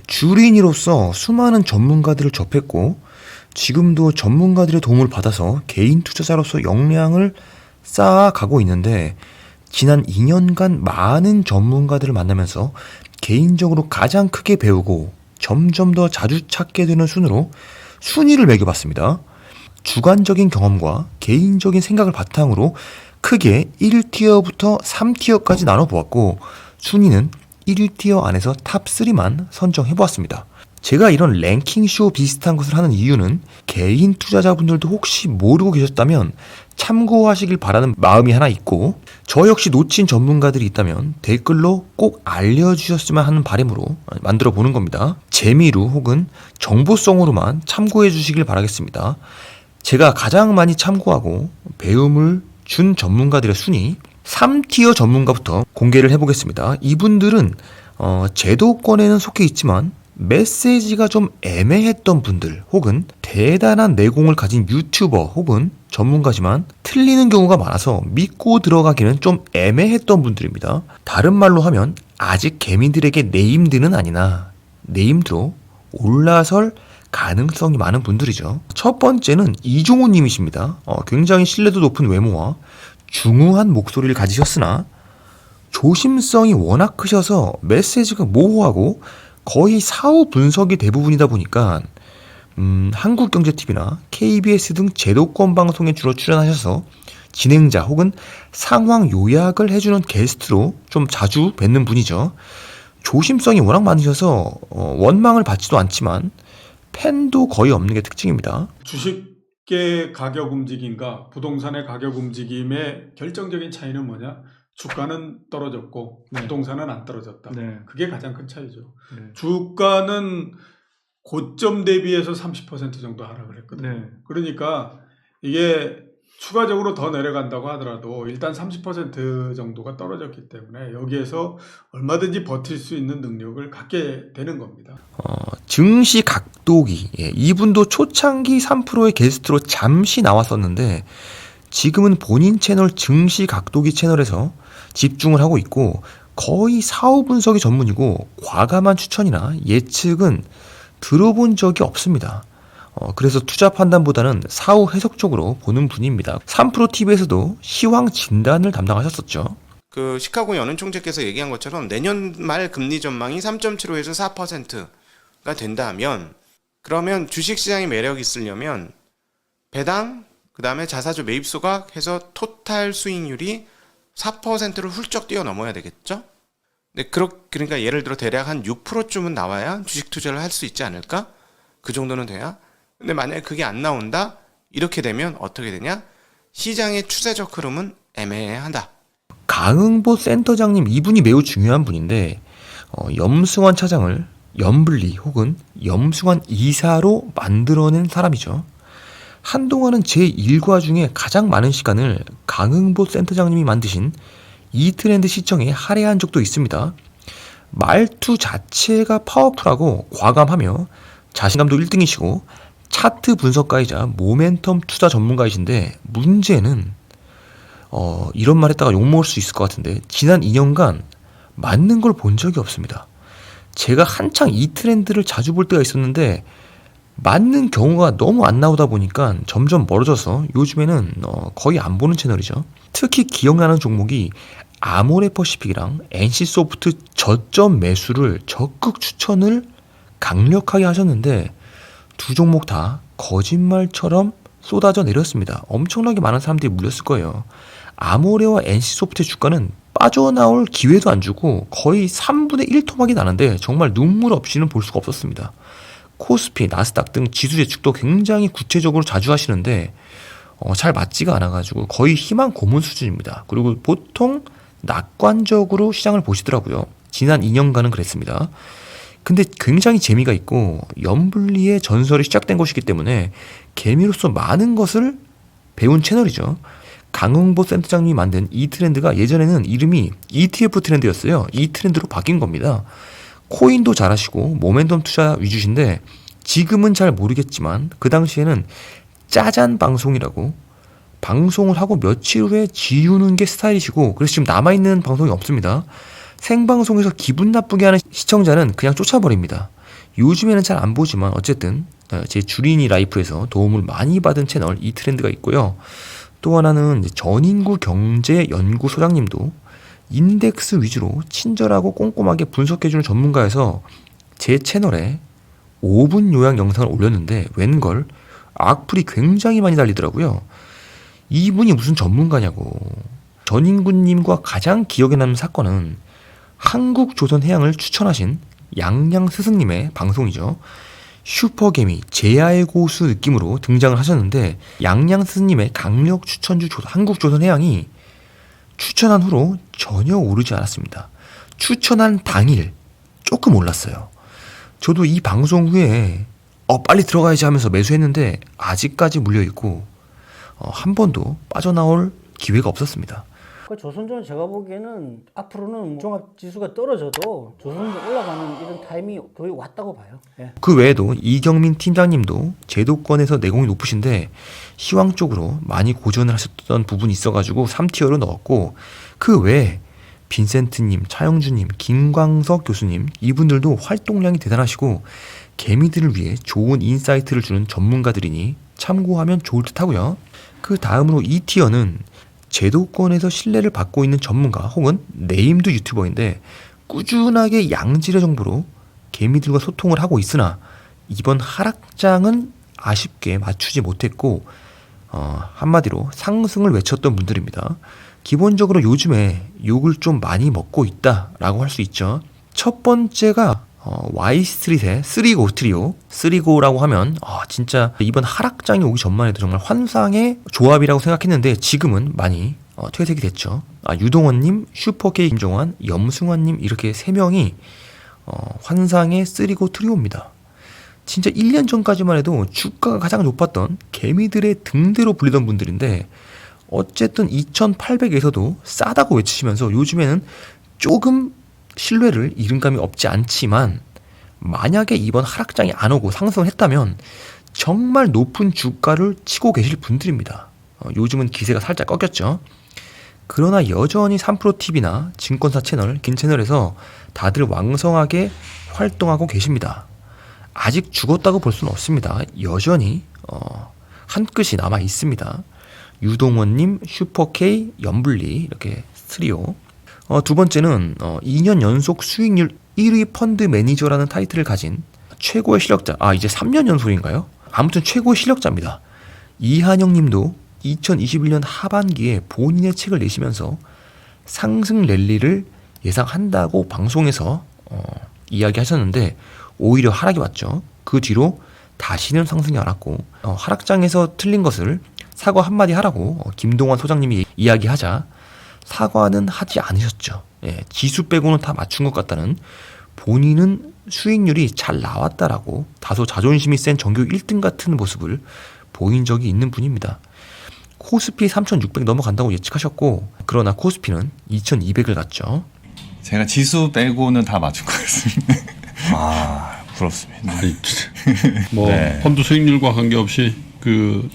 주린이로서 수많은 전문가들을 접했고 지금도 전문가들의 도움을 받아서 개인 투자자로서 역량을 쌓아가고 있는데 지난 2년간 많은 전문가들을 만나면서 개인적으로 가장 크게 배우고 점점 더 자주 찾게 되는 순으로 순위를 매겨봤습니다. 주관적인 경험과 개인적인 생각을 바탕으로 크게 1티어부터 3티어까지 나눠보았고 순위는 1티어 안에서 탑3만 선정해보았습니다. 제가 이런 랭킹쇼 비슷한 것을 하는 이유는 개인 투자자분들도 혹시 모르고 계셨다면 참고하시길 바라는 마음이 하나 있고 저 역시 놓친 전문가들이 있다면 댓글로 꼭 알려주셨으면 하는 바람으로 만들어 보는 겁니다. 재미로 혹은 정보성으로만 참고해 주시길 바라겠습니다. 제가 가장 많이 참고하고 배움을 준 전문가들의 순위 3티어 전문가부터 공개를 해보겠습니다. 이분들은 제도권에는 속해 있지만 메시지가 좀 애매했던 분들 혹은 대단한 내공을 가진 유튜버 혹은 전문가지만 틀리는 경우가 많아서 믿고 들어가기는 좀 애매했던 분들입니다. 다른 말로 하면 아직 개미들에게 네임드는 아니나 네임드로 올라설 가능성이 많은 분들이죠. 첫 번째는 이종호 님이십니다. 굉장히 신뢰도 높은 외모와 중후한 목소리를 가지셨으나 조심성이 워낙 크셔서 메시지가 모호하고 거의 사후 분석이 대부분이다 보니까 한국경제TV나 KBS 등 제도권 방송에 주로 출연하셔서 진행자 혹은 상황 요약을 해주는 게스트로 좀 자주 뵙는 분이죠. 조심성이 워낙 많으셔서 원망을 받지도 않지만 팬도 거의 없는 게 특징입니다. 주식의 가격 움직임과 부동산의 가격 움직임의 결정적인 차이는 뭐냐? 주가는 떨어졌고 네. 부동산은 안 떨어졌다. 네. 그게 가장 큰 차이죠. 네. 주가는 고점 대비해서 30% 정도 하락을 했거든요. 네. 그러니까 이게 추가적으로 더 내려간다고 하더라도 일단 30% 정도가 떨어졌기 때문에 여기에서 얼마든지 버틸 수 있는 능력을 갖게 되는 겁니다. 증시 각도기 이분도 초창기 3%의 게스트로 잠시 나왔었는데 지금은 본인 채널 증시 각도기 채널에서 집중을 하고 있고 거의 사후 분석이 전문이고 과감한 추천이나 예측은 들어본 적이 없습니다. 그래서 투자 판단보다는 사후 해석 쪽으로 보는 분입니다. 3프로TV에서도 시황 진단을 담당하셨었죠. 그 시카고 연은총재께서 얘기한 것처럼 내년 말 금리 전망이 3.75에서 4%가 된다면 그러면 주식시장의 매력이 있으려면 배당 그 다음에 자사주 매입소가 해서 토탈 수익률이 4%를 훌쩍 뛰어넘어야 되겠죠? 근데 그러니까 예를 들어 대략 한 6%쯤은 나와야 주식 투자를 할 수 있지 않을까? 그 정도는 돼야. 근데 만약에 그게 안 나온다? 이렇게 되면 어떻게 되냐? 시장의 추세적 흐름은 애매하다. 강흥보 센터장님 이분이 매우 중요한 분인데 염승환 차장을 염블리 혹은 염승환 이사로 만들어낸 사람이죠. 한동안은 제 일과 중에 가장 많은 시간을 강흥보 센터장님이 만드신 이 트렌드 시청에 할애한 적도 있습니다. 말투 자체가 파워풀하고 과감하며 자신감도 1등이시고 차트 분석가이자 모멘텀 투자 전문가이신데 문제는 이런 말 했다가 욕먹을 수 있을 것 같은데 지난 2년간 맞는 걸 본 적이 없습니다. 제가 한창 이 트렌드를 자주 볼 때가 있었는데 맞는 경우가 너무 안 나오다 보니까 점점 멀어져서 요즘에는 거의 안 보는 채널이죠. 특히 기억나는 종목이 아모레퍼시픽이랑 NC소프트 저점 매수를 적극 추천을 강력하게 하셨는데 두 종목 다 거짓말처럼 쏟아져 내렸습니다. 엄청나게 많은 사람들이 물렸을 거예요. 아모레와 NC소프트의 주가는 빠져나올 기회도 안 주고 거의 3분의 1 토막이 나는데 정말 눈물 없이는 볼 수가 없었습니다. 코스피, 나스닥 등 지수 예측도 굉장히 구체적으로 자주 하시는데 잘 맞지가 않아가지고 거의 희망 고문 수준입니다. 그리고 보통 낙관적으로 시장을 보시더라고요. 지난 2년간은 그랬습니다. 근데 굉장히 재미가 있고 염블리의 전설이 시작된 것이기 때문에 개미로서 많은 것을 배운 채널이죠. 강흥보 센터장님이 만든 이 트렌드가 예전에는 이름이 ETF 트렌드였어요. 이 트렌드로 바뀐 겁니다. 코인도 잘하시고 모멘텀 투자 위주신데 지금은 잘 모르겠지만 그 당시에는 짜잔 방송이라고 방송을 하고 며칠 후에 지우는 게 스타일이시고 그래서 지금 남아있는 방송이 없습니다. 생방송에서 기분 나쁘게 하는 시청자는 그냥 쫓아버립니다. 요즘에는 잘 안 보지만 어쨌든 제 주린이 라이프에서 도움을 많이 받은 채널 이 트렌드가 있고요. 또 하나는 이제 전인구 경제연구소장님도 인덱스 위주로 친절하고 꼼꼼하게 분석해주는 전문가여서 제 채널에 5분 요약 영상을 올렸는데 웬걸 악플이 굉장히 많이 달리더라고요. 이분이 무슨 전문가냐고. 전인구님과 가장 기억에 남는 사건은 한국조선해양을 추천하신 양양 스승님의 방송이죠. 슈퍼개미 제야의 고수 느낌으로 등장을 하셨는데 양양 스승님의 강력 추천주 한국조선해양이 추천한 후로 전혀 오르지 않았습니다. 추천한 당일 조금 올랐어요. 저도 이 방송 후에 빨리 들어가야지 하면서 매수했는데 아직까지 물려있고 한 번도 빠져나올 기회가 없었습니다. 그 조선주는 제가 보기에는 앞으로는 종합지수가 떨어져도 조선주 올라가는 이런 타임이 거의 왔다고 봐요. 예. 그 외에도 이경민 팀장님도 제도권에서 내공이 높으신데 시황 쪽으로 많이 고전을 하셨던 부분이 있어가지고 3티어로 넣었고, 그 외에 빈센트님, 차영주님, 김광석 교수님 이분들도 활동량이 대단하시고 개미들을 위해 좋은 인사이트를 주는 전문가들이니 참고하면 좋을 듯 하고요. 그 다음으로 2티어는 제도권에서 신뢰를 받고 있는 전문가 혹은 네임드 유튜버인데 꾸준하게 양질의 정보로 개미들과 소통을 하고 있으나 이번 하락장은 아쉽게 맞추지 못했고 한마디로 상승을 외쳤던 분들입니다. 기본적으로 요즘에 욕을 좀 많이 먹고 있다라고 할 수 있죠. 첫 번째가 Y스트릿의 쓰리고 트리오. 쓰리고라고 하면 진짜 이번 하락장이 오기 전만 해도 정말 환상의 조합이라고 생각했는데 지금은 많이 퇴색이 됐죠. 유동원님, 슈퍼케이 김종환, 염승환님 이렇게 3명이 환상의 쓰리고 트리오입니다. 진짜 1년 전까지만 해도 주가가 가장 높았던 개미들의 등대로 불리던 분들인데 어쨌든 2,800에서도 싸다고 외치시면서 요즘에는 조금 신뢰를 잃은 감이 없지 않지만 만약에 이번 하락장이 안 오고 상승을 했다면 정말 높은 주가를 치고 계실 분들입니다. 요즘은 기세가 살짝 꺾였죠. 그러나 여전히 3프로TV나 증권사 채널, 긴 채널에서 다들 왕성하게 활동하고 계십니다. 아직 죽었다고 볼 수는 없습니다. 여전히 한 끗이 남아 있습니다. 유동원님, 슈퍼K, 연블리 이렇게 트리오. 두 번째는 2년 연속 수익률 1위 펀드 매니저라는 타이틀을 가진 최고의 실력자. 이제 3년 연속인가요? 아무튼 최고의 실력자입니다. 이한영 님도 2021년 하반기에 본인의 책을 내시면서 상승 랠리를 예상한다고 방송에서 이야기하셨는데 오히려 하락이 왔죠. 그 뒤로 다시는 상승이 안 왔고 하락장에서 틀린 것을 사과 한마디 하라고 김동완 소장님이 이야기하자 사과는 하지 않으셨죠. 지수 빼고는 다 맞춘 것 같다는, 본인은 수익률이 잘 나왔다라고 다소 자존심이 센 전교 1등 같은 모습을 보인 적이 있는 분입니다. 코스피 3,600 넘어간다고 예측하셨고 그러나 코스피는 2,200을 갔죠. 제가 지수 빼고는 다 맞춘 것 같습니다. 부럽습니다. 뭐 네. 펀드 수익률과 관계없이 그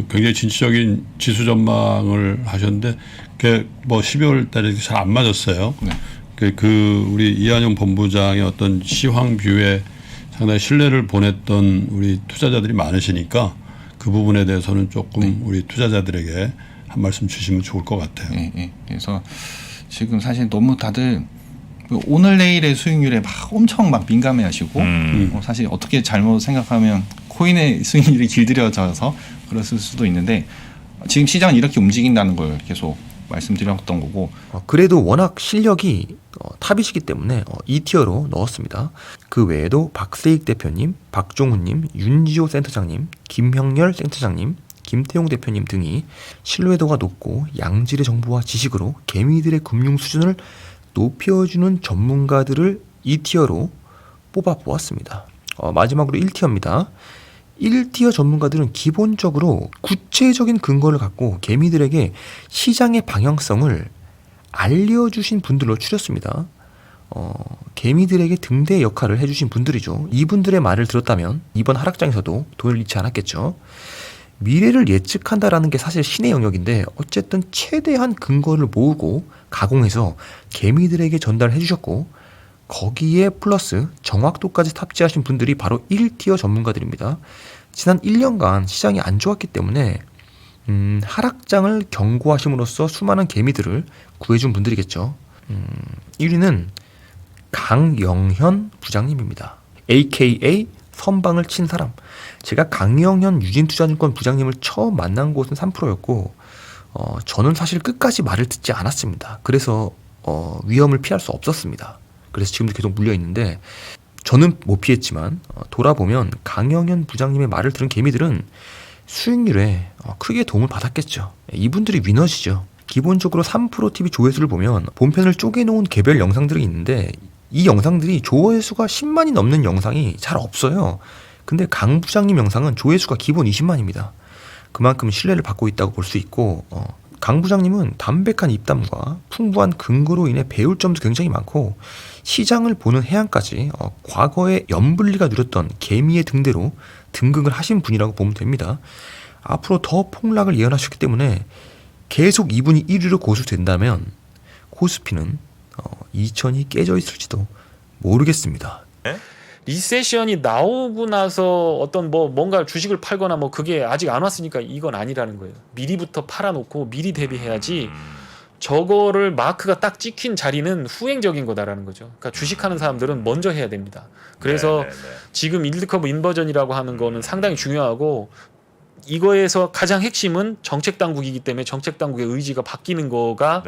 굉장히 진취적인 지수 전망을 하셨는데 그게 뭐 12월 달에 잘 안 맞았어요. 네. 그 우리 이한영 본부장의 어떤 시황 뷰에 상당히 신뢰를 보냈던 우리 투자자들이 많으시니까 그 부분에 대해서는 조금 우리 투자자들에게 한 말씀 주시면 좋을 것 같아요. 예. 그래서 지금 사실 너무 다들 오늘 내일의 수익률에 엄청 민감해하시고 사실 어떻게 잘못 생각하면 코인의 수익률이 길들여져서 그랬을 수도 있는데 지금 시장은 이렇게 움직인다는 걸 계속 말씀드렸던 거고. 그래도 워낙 실력이 탑이시기 때문에 2티어로 넣었습니다. 그 외에도 박세익 대표님, 박종훈님, 윤지호 센터장님, 김형렬 센터장님, 김태용 대표님 등이 신뢰도가 높고 양질의 정보와 지식으로 개미들의 금융 수준을 높여주는 전문가들을 2티어로 뽑아보았습니다. 마지막으로 1티어입니다. 1티어 전문가들은 기본적으로 구체적인 근거를 갖고 개미들에게 시장의 방향성을 알려주신 분들로 추렸습니다. 개미들에게 등대 역할을 해주신 분들이죠. 이분들의 말을 들었다면 이번 하락장에서도 돈을 잃지 않았겠죠. 미래를 예측한다라는 게 사실 신의 영역인데 어쨌든 최대한 근거를 모으고 가공해서 개미들에게 전달해 주셨고 거기에 플러스 정확도까지 탑재하신 분들이 바로 1티어 전문가들입니다. 지난 1년간 시장이 안 좋았기 때문에 하락장을 경고하심으로써 수많은 개미들을 구해준 분들이겠죠. 1위는 강영현 부장님입니다. AKA 선방을 친 사람. 제가 강영현 유진투자증권 부장님을 처음 만난 곳은 3%였고 저는 사실 끝까지 말을 듣지 않았습니다. 그래서 위험을 피할 수 없었습니다. 그래서 지금도 계속 물려있는데 저는 못 피했지만 돌아보면 강영현 부장님의 말을 들은 개미들은 수익률에 크게 도움을 받았겠죠. 이분들이 위너시죠. 기본적으로 3프로TV 조회수를 보면 본편을 쪼개놓은 개별 영상들이 있는데 이 영상들이 조회수가 10만이 넘는 영상이 잘 없어요. 근데 강 부장님 영상은 조회수가 기본 20만입니다. 그만큼 신뢰를 받고 있다고 볼 수 있고 강 부장님은 담백한 입담과 풍부한 근거로 인해 배울 점도 굉장히 많고 시장을 보는 해안까지 과거에 염블리가 누렸던 개미의 등대로 등극을 하신 분이라고 보면 됩니다. 앞으로 더 폭락을 예언하셨기 때문에 계속 이분이 1위로 고수된다면 코스피는 2000이 깨져 있을지도 모르겠습니다. 리세션이 나오고 나서 어떤 뭔가 주식을 팔거나 그게 아직 안 왔으니까 이건 아니라는 거예요. 미리부터 팔아놓고 미리 대비해야지 저거를 마크가 딱 찍힌 자리는 후행적인 거다라는 거죠. 그러니까 주식하는 사람들은 먼저 해야 됩니다. 그래서 지금 일드커브 인버전이라고 하는 거는 상당히 중요하고 이거에서 가장 핵심은 정책 당국이기 때문에 정책 당국의 의지가 바뀌는 거가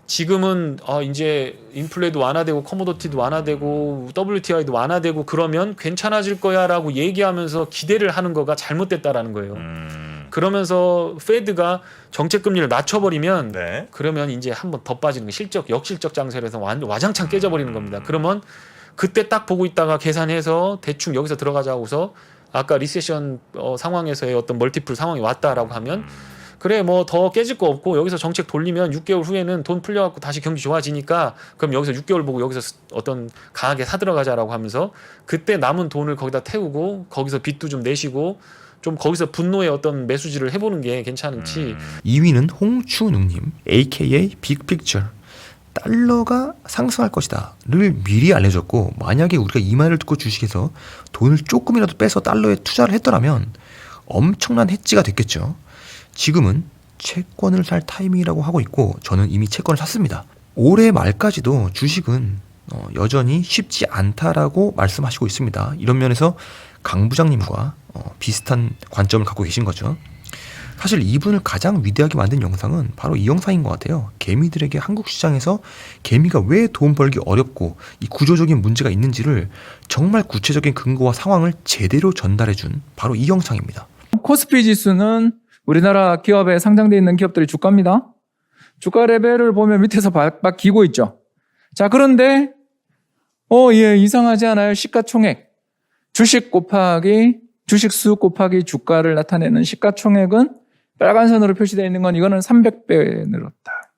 지금은 이제 인플레도 완화되고 커모더티도 완화되고 WTI도 완화되고 그러면 괜찮아질 거야라고 얘기하면서 기대를 하는 거가 잘못됐다라는 거예요. 그러면서 페드가 정책 금리를 낮춰버리면 그러면 이제 한번 더 빠지는 거 실적 역실적 장세에서 와장창 깨져버리는 겁니다. 그러면 그때 딱 보고 있다가 계산해서 대충 여기서 들어가자고서 아까 리세션 상황에서의 어떤 멀티플 상황이 왔다라고 하면 그래 더 깨질 거 없고 여기서 정책 돌리면 6개월 후에는 돈 풀려갖고 다시 경기 좋아지니까 그럼 여기서 6개월 보고 여기서 어떤 강하게 사들어가자라고 하면서 그때 남은 돈을 거기다 태우고 거기서 빚도 좀 내시고 좀 거기서 분노의 어떤 매수지를 해보는 게 괜찮을지. 2위는 홍춘웅님 AKA 빅픽처. 달러가 상승할 것이다를 미리 알려줬고 만약에 우리가 이 말을 듣고 주식에서 돈을 조금이라도 빼서 달러에 투자를 했더라면 엄청난 해지가 됐겠죠. 지금은 채권을 살 타이밍이라고 하고 있고 저는 이미 채권을 샀습니다. 올해 말까지도 주식은 여전히 쉽지 않다라고 말씀하시고 있습니다. 이런 면에서 강 부장님과 비슷한 관점을 갖고 계신 거죠. 사실 이분을 가장 위대하게 만든 영상은 바로 이 영상인 것 같아요. 개미들에게 한국 시장에서 개미가 왜 돈 벌기 어렵고 이 구조적인 문제가 있는지를 정말 구체적인 근거와 상황을 제대로 전달해준 바로 이 영상입니다. 코스피 지수는 우리나라 기업에 상장되어 있는 기업들의 주가입니다. 주가 레벨을 보면 밑에서 박박 기고 있죠. 자, 그런데 예, 이상하지 않아요? 시가총액. 주식 수 곱하기 주가를 나타내는 시가총액은 빨간 선으로 표시되어 있는 건 이거는 300배 늘었다.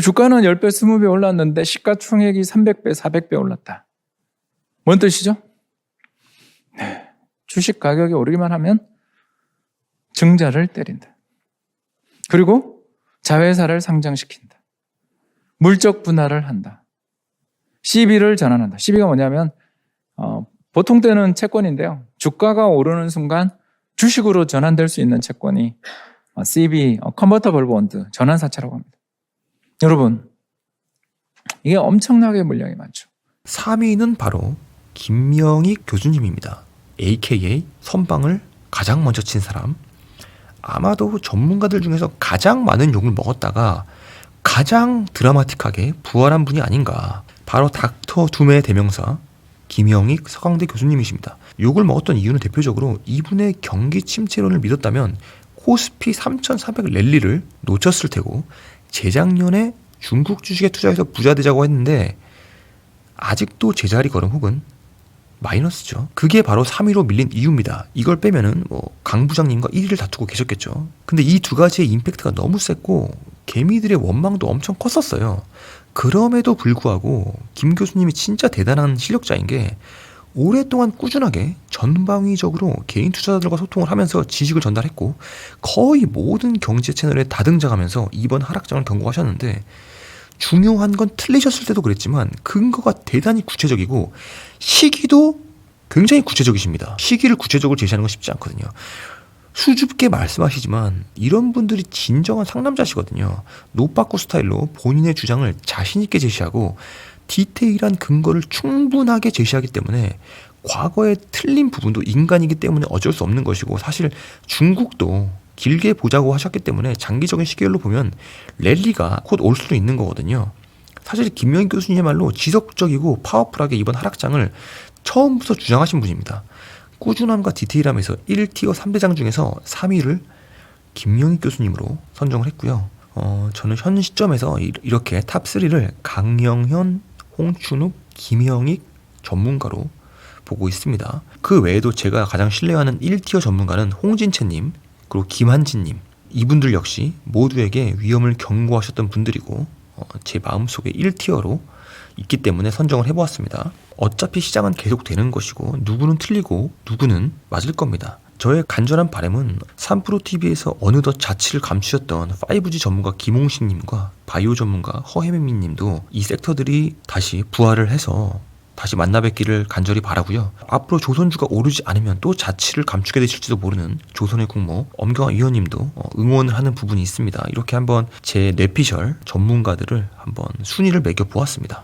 주가는 10배, 20배 올랐는데 시가총액이 300배, 400배 올랐다. 뭔 뜻이죠? 네. 주식 가격이 오르기만 하면 증자를 때린다. 그리고 자회사를 상장시킨다. 물적 분할을 한다. CB를 전환한다. CB가 뭐냐면 보통 때는 채권인데요. 주가가 오르는 순간 주식으로 전환될 수 있는 채권이 CB, 컨버터블 본드, 전환사채라고 합니다. 여러분, 이게 엄청나게 물량이 많죠. 3위는 바로 김명익 교수님입니다. AKA 선방을 가장 먼저 친 사람. 아마도 전문가들 중에서 가장 많은 욕을 먹었다가 가장 드라마틱하게 부활한 분이 아닌가. 바로 닥터 둠의 대명사 김영익 서강대 교수님이십니다. 욕을 먹었던 이유는 대표적으로 이분의 경기 침체론을 믿었다면 코스피 3,400 랠리를 놓쳤을 테고 재작년에 중국 주식에 투자해서 부자 되자고 했는데 아직도 제자리 걸음 혹은 마이너스죠. 그게 바로 3위로 밀린 이유입니다. 이걸 빼면은 강 부장님과 1위를 다투고 계셨겠죠. 근데 이 두 가지의 임팩트가 너무 셌고 개미들의 원망도 엄청 컸었어요. 그럼에도 불구하고 김 교수님이 진짜 대단한 실력자인 게 오랫동안 꾸준하게 전방위적으로 개인 투자자들과 소통을 하면서 지식을 전달했고 거의 모든 경제 채널에 다등장하면서 이번 하락장을 경고하셨는데 중요한 건 틀리셨을 때도 그랬지만 근거가 대단히 구체적이고 시기도 굉장히 구체적이십니다. 시기를 구체적으로 제시하는 건 쉽지 않거든요. 수줍게 말씀하시지만 이런 분들이 진정한 상남자시거든요. 노빠꾸 스타일로 본인의 주장을 자신있게 제시하고 디테일한 근거를 충분하게 제시하기 때문에 과거에 틀린 부분도 인간이기 때문에 어쩔 수 없는 것이고 사실 중국도 길게 보자고 하셨기 때문에 장기적인 시계열로 보면 랠리가 곧 올 수도 있는 거거든요. 사실 김명희 교수님의말로 지속적이고 파워풀하게 이번 하락장을 처음부터 주장하신 분입니다. 꾸준함과 디테일함에서 1티어 3대장 중에서 3위를 김명희 교수님으로 선정을 했고요. 저는 현 시점에서 이렇게 탑3를 강영현, 홍춘욱, 김영익 전문가로 보고 있습니다. 그 외에도 제가 가장 신뢰하는 1티어 전문가는 홍진채님, 그리고 김한진님, 이분들 역시 모두에게 위험을 경고하셨던 분들이고 제 마음속에 1티어로 있기 때문에 선정을 해보았습니다. 어차피 시장은 계속 되는 것이고 누구는 틀리고 누구는 맞을 겁니다. 저의 간절한 바람은 3프로TV에서 어느덧 자취를 감추셨던 5G 전문가 김홍식님과 바이오 전문가 허혜민님도 이 섹터들이 다시 부활을 해서 다시 만나 뵙기를 간절히 바라고요. 앞으로 조선주가 오르지 않으면 또 자취를 감추게 되실지도 모르는 조선의 국모 엄경화 위원님도 응원을 하는 부분이 있습니다. 이렇게 한번 제 뇌피셜 전문가들을 한번 순위를 매겨 보았습니다.